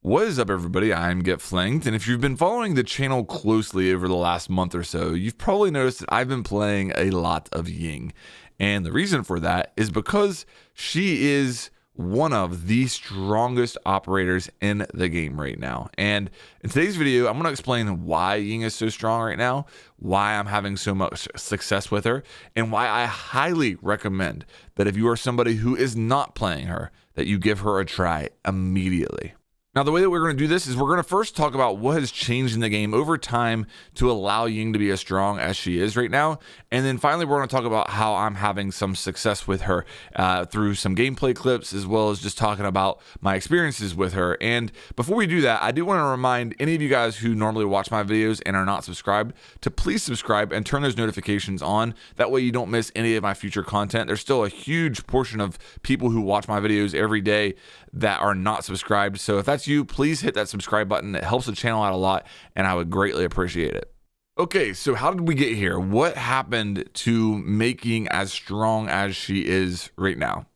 What is up, everybody? I'm Get Flanked, and if you've been following the channel closely over the last month or so, you've probably noticed that I've been playing a lot of Ying. And the reason for that is because she is one of the strongest operators in the game right now. And in today's video, I'm going to explain why Ying is so strong right now, why I'm having so much success with her, and why I highly recommend that if you are somebody who is not playing her, that you give her a try immediately. Now, the way that we're going to do this is we're going to first talk about what has changed in the game over time to allow Ying to be as strong as she is right now. And then finally, we're going to talk about how I'm having some success with her through some gameplay clips, as well as just talking about my experiences with her. And before we do that, I do want to remind any of you guys who normally watch my videos and are not subscribed to please subscribe and turn those notifications on. That way you don't miss any of my future content. There's still a huge portion of people who watch my videos every day that are not subscribed. So if that's you, please hit that subscribe button. It helps the channel out a lot, and I would greatly appreciate it. Okay, so how did we get here? What happened to making as strong as she is right now?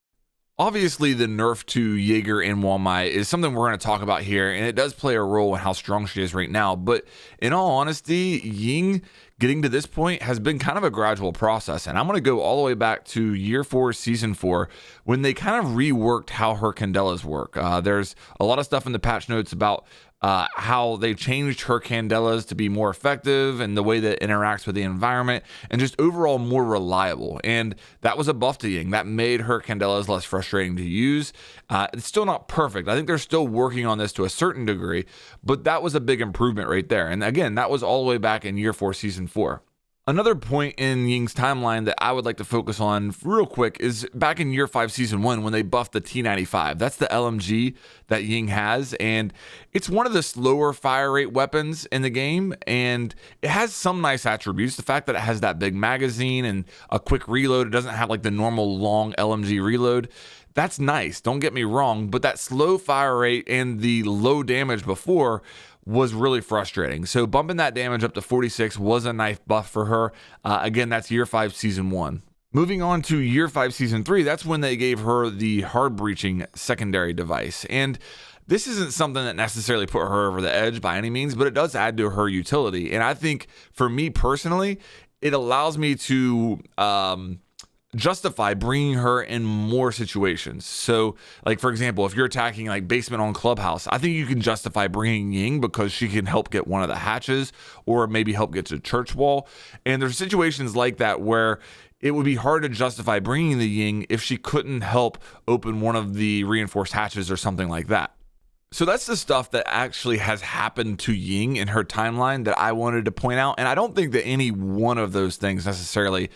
Obviously, the nerf to Jaeger and Walmai is something we're going to talk about here, and it does play a role in how strong she is right now. But in all honesty, Ying getting to this point has been kind of a gradual process. And I'm going to go all the way back to year 4, season 4, when they kind of reworked how her candelas work. There's a lot of stuff in the patch notes about how they changed her candelas to be more effective and the way that it interacts with the environment and just overall more reliable. And that was a buff to Ying. That made her candelas less frustrating to use. It's still not perfect. I think they're still working on this to a certain degree, but that was a big improvement right there. And again, that was all the way back in year 4, season 4. Another point in Ying's timeline that I would like to focus on real quick is back in year 5, season 1, when they buffed the T95. That's the LMG that Ying has, and it's one of the slower fire rate weapons in the game, and it has some nice attributes. The fact that it has that big magazine and a quick reload, it doesn't have like the normal long LMG reload. That's nice, don't get me wrong, but that slow fire rate and the low damage before was really frustrating. So bumping that damage up to 46 was a nice buff for her. Again, that's year 5, season 1. Moving on to year 5, season 3, that's when they gave her the hard breaching secondary device. And this isn't something that necessarily put her over the edge by any means, but it does add to her utility. And I think for me personally, it allows me to justify bringing her in more situations. So like, for example, if you're attacking like basement on clubhouse, I think you can justify bringing Ying because she can help get one of the hatches or maybe help get to church wall. And there's situations like that where it would be hard to justify bringing the Ying if she couldn't help open one of the reinforced hatches or something like that. So that's the stuff that actually has happened to Ying in her timeline that I wanted to point out. And I don't think that any one of those things necessarily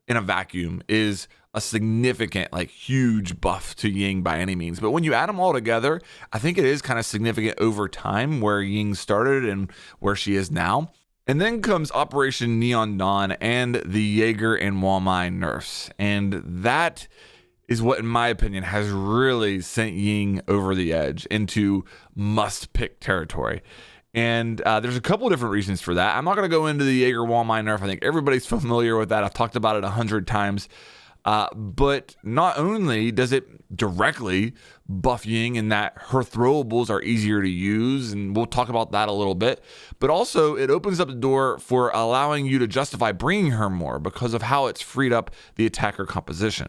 in a vacuum is a significant, like huge buff to Ying by any means. But when you add them all together, I think it is kind of significant over time where Ying started and where she is now. And then comes Operation Neon Dawn and the Jaeger and Walmai nerfs. And that is what, in my opinion, has really sent Ying over the edge into must-pick territory. And there's a couple of different reasons for that. I'm not going to go into the Jaeger Walmai nerf. I think everybody's familiar with that. I've talked about it 100 times. But not only does it directly buff Ying in that her throwables are easier to use, and we'll talk about that a little bit, but also it opens up the door for allowing you to justify bringing her more because of how it's freed up the attacker composition.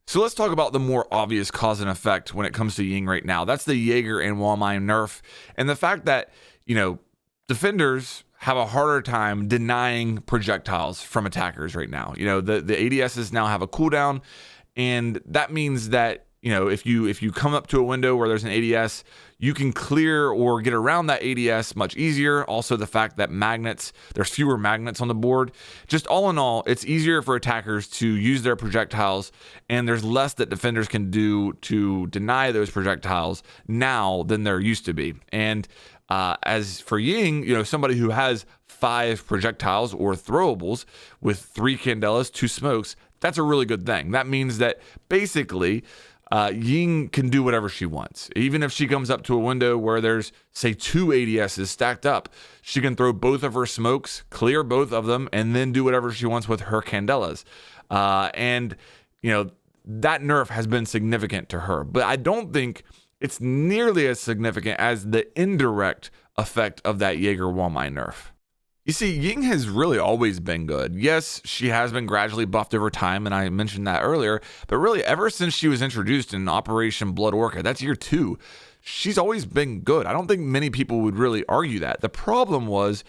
So let's talk about the more obvious cause and effect when it comes to Ying right now. That's the Jaeger and Walmai nerf, and the fact that, you know, defenders have a harder time denying projectiles from attackers right now. You know, the ADSs now have a cooldown, and that means that, you know, if you come up to a window where there's an ADS, you can clear or get around that ADS much easier. Also, the fact that there's fewer magnets on the board. Just all in all, it's easier for attackers to use their projectiles, and there's less that defenders can do to deny those projectiles now than there used to be. And as for Ying, you know, somebody who has 5 projectiles or throwables with 3 candelas, 2 smokes, that's a really good thing. That means that basically Ying can do whatever she wants. Even if she comes up to a window where there's, say, 2 ADSs stacked up, she can throw both of her smokes, clear both of them, and then do whatever she wants with her candelas. And, you know, that nerf has been significant to her. But I don't think it's nearly as significant as the indirect effect of that Jaeger wall-mine nerf. You see, Ying has really always been good. Yes, she has been gradually buffed over time, and I mentioned that earlier, but really ever since she was introduced in Operation Blood Orchid, that's year 2, she's always been good. I don't think many people would really argue that. The problem was,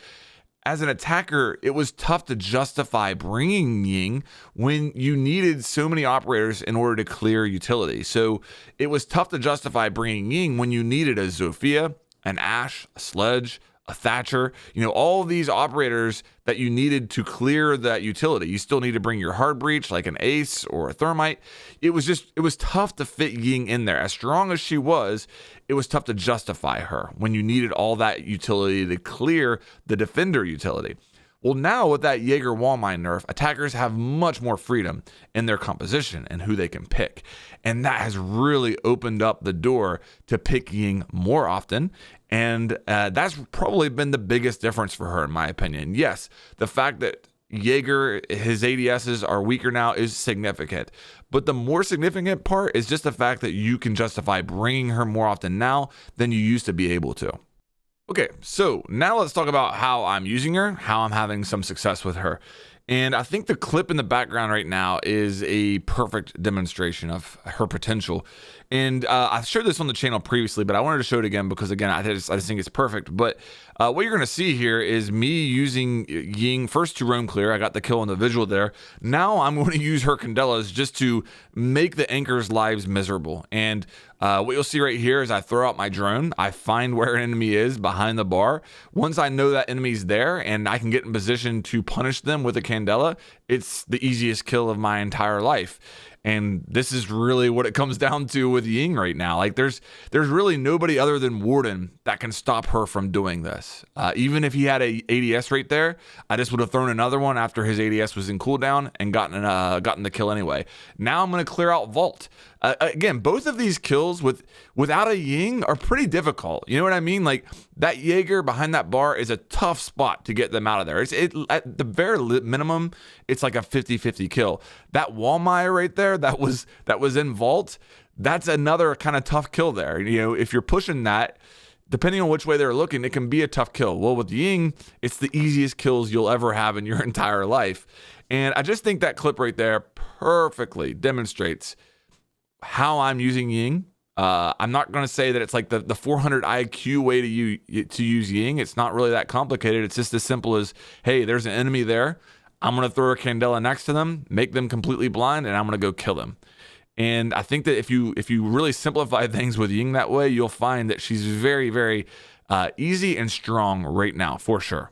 as an attacker, it was tough to justify bringing Ying when you needed so many operators in order to clear utility. So it was tough to justify bringing Ying when you needed a Zofia, an Ashe, a Sledge, a Thatcher, all these operators that you needed to clear that utility. You still need to bring your hard breach like an Ace or a Thermite. It was tough to fit Ying in there. As strong as she was, it was tough to justify her when you needed all that utility to clear the defender utility. Well, now with that Jaeger wall-mine nerf, attackers have much more freedom in their composition and who they can pick. And that has really opened up the door to pick Ying more often. And that's probably been the biggest difference for her, in my opinion. Yes, the fact that Jaeger, his ADSs are weaker now is significant. But the more significant part is just the fact that you can justify bringing her more often now than you used to be able to. Okay, so now let's talk about how I'm using her, how I'm having some success with her. And I think the clip in the background right now is a perfect demonstration of her potential. And I've showed this on the channel previously, but I wanted to show it again because, again, I just think it's perfect. But what you're going to see here is me using Ying first to roam clear. I got the kill on the visual there. Now I'm going to use her Candelas just to make the anchors' lives miserable. And what you'll see right here is I throw out my drone. I find where an enemy is behind the bar. Once I know that enemy's there and I can get in position to punish them with a Candela, it's the easiest kill of my entire life. And this is really what it comes down to with Ying right now. Like there's really nobody other than Warden that can stop her from doing this. Even if he had a ADS right there, I just would have thrown another one after his ADS was in cooldown and gotten the kill anyway. Now I'm going to clear out Vault. Again, both of these kills without a Ying are pretty difficult. You know what I mean? Like that Jaeger behind that bar is a tough spot to get them out of there. At the very minimum, it's like a 50-50 kill. That Wallmeyer right there, that was in Vault. That's another kind of tough kill there. If you're pushing that, depending on which way they're looking, it can be a tough kill. Well, with Ying, it's the easiest kills you'll ever have in your entire life. And I just think that clip right there perfectly demonstrates how I'm using Ying. I'm not going to say that it's like the 400 IQ way to use Ying. It's not really that complicated. It's just as simple as, hey, there's an enemy there. I'm going to throw a Candela next to them, make them completely blind, and I'm going to go kill them. And I think that if you really simplify things with Ying that way, you'll find that she's very, very easy and strong right now, for sure.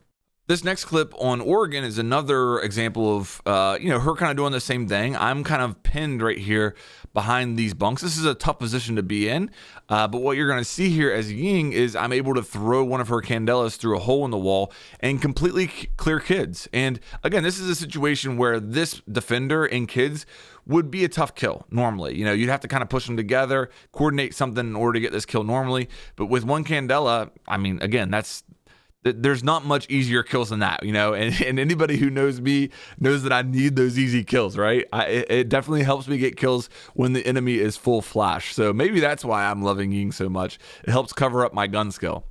This next clip on Oregon is another example of, her kind of doing the same thing. I'm kind of pinned right here behind these bunks. This is a tough position to be in, but what you're going to see here as Ying is I'm able to throw one of her Candelas through a hole in the wall and completely clear kids. And again, this is a situation where this defender and kids would be a tough kill normally. You'd have to kind of push them together, coordinate something in order to get this kill normally. But with one Candela, I mean, again, there's not much easier kills than that, and anybody who knows me knows that I need those easy kills, right? It definitely helps me get kills when the enemy is full flash. So maybe that's why I'm loving Ying so much. It helps cover up my gun skill.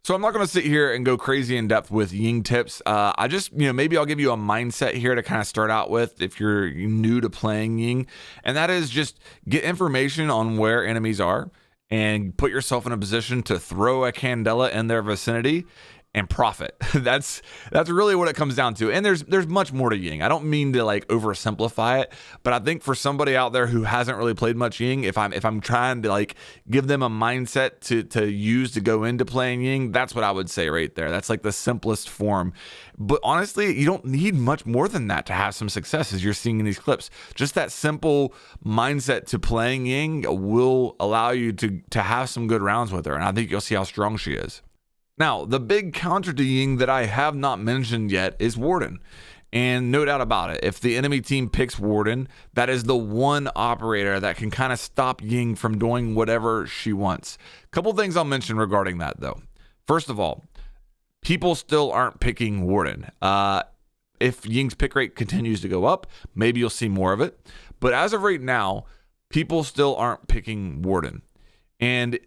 So I'm not going to sit here and go crazy in depth with Ying tips. I just, maybe I'll give you a mindset here to kind of start out with if you're new to playing Ying. And that is just get information on where enemies are and put yourself in a position to throw a Candela in their vicinity and profit. That's really what it comes down to. And there's much more to Ying. I don't mean to like oversimplify it, but I think for somebody out there who hasn't really played much Ying, if I'm trying to like give them a mindset to use to go into playing Ying, that's what I would say right there. That's like the simplest form. But honestly, you don't need much more than that to have some success, as you're seeing in these clips. Just that simple mindset to playing Ying will allow you to have some good rounds with her. And I think you'll see how strong she is. Now, the big counter to Ying that I have not mentioned yet is Warden. And no doubt about it, if the enemy team picks Warden, that is the one operator that can kind of stop Ying from doing whatever she wants. Couple things I'll mention regarding that, though. First of all, people still aren't picking Warden. If Ying's pick rate continues to go up, maybe you'll see more of it. But as of right now, people still aren't picking Warden. And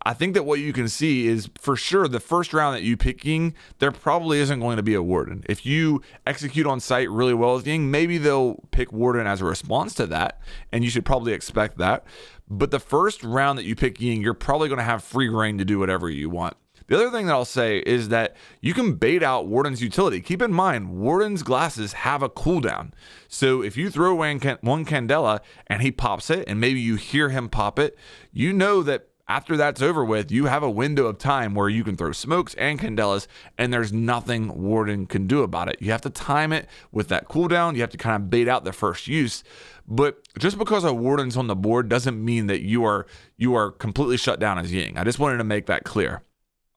I think that what you can see is for sure the first round that you pick Ying, there probably isn't going to be a Warden. If you execute on site really well with Ying, maybe they'll pick Warden as a response to that, and you should probably expect that. But the first round that you pick Ying, you're probably going to have free reign to do whatever you want. The other thing that I'll say is that you can bait out Warden's utility. Keep in mind, Warden's glasses have a cooldown. So if you throw one Candela and he pops it, and maybe you hear him pop it, you know that after that's over with, you have a window of time where you can throw smokes and candelas, and there's nothing Warden can do about it. You have to time it with that cooldown. You have to kind of bait out the first use. But just because a Warden's on the board doesn't mean that you are completely shut down as Ying. I just wanted to make that clear.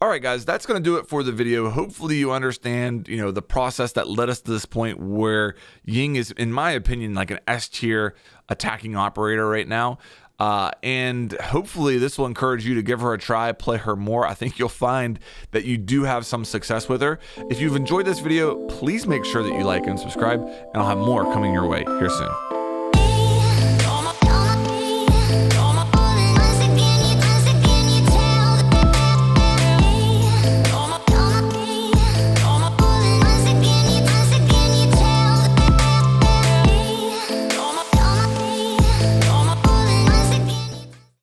All right, guys, that's going to do it for the video. Hopefully you understand, the process that led us to this point where Ying is, in my opinion, like an S tier attacking operator right now. And hopefully this will encourage you to give her a try, play her more. I think you'll find that you do have some success with her. If you've enjoyed this video, please make sure that you like and subscribe, and I'll have more coming your way here soon.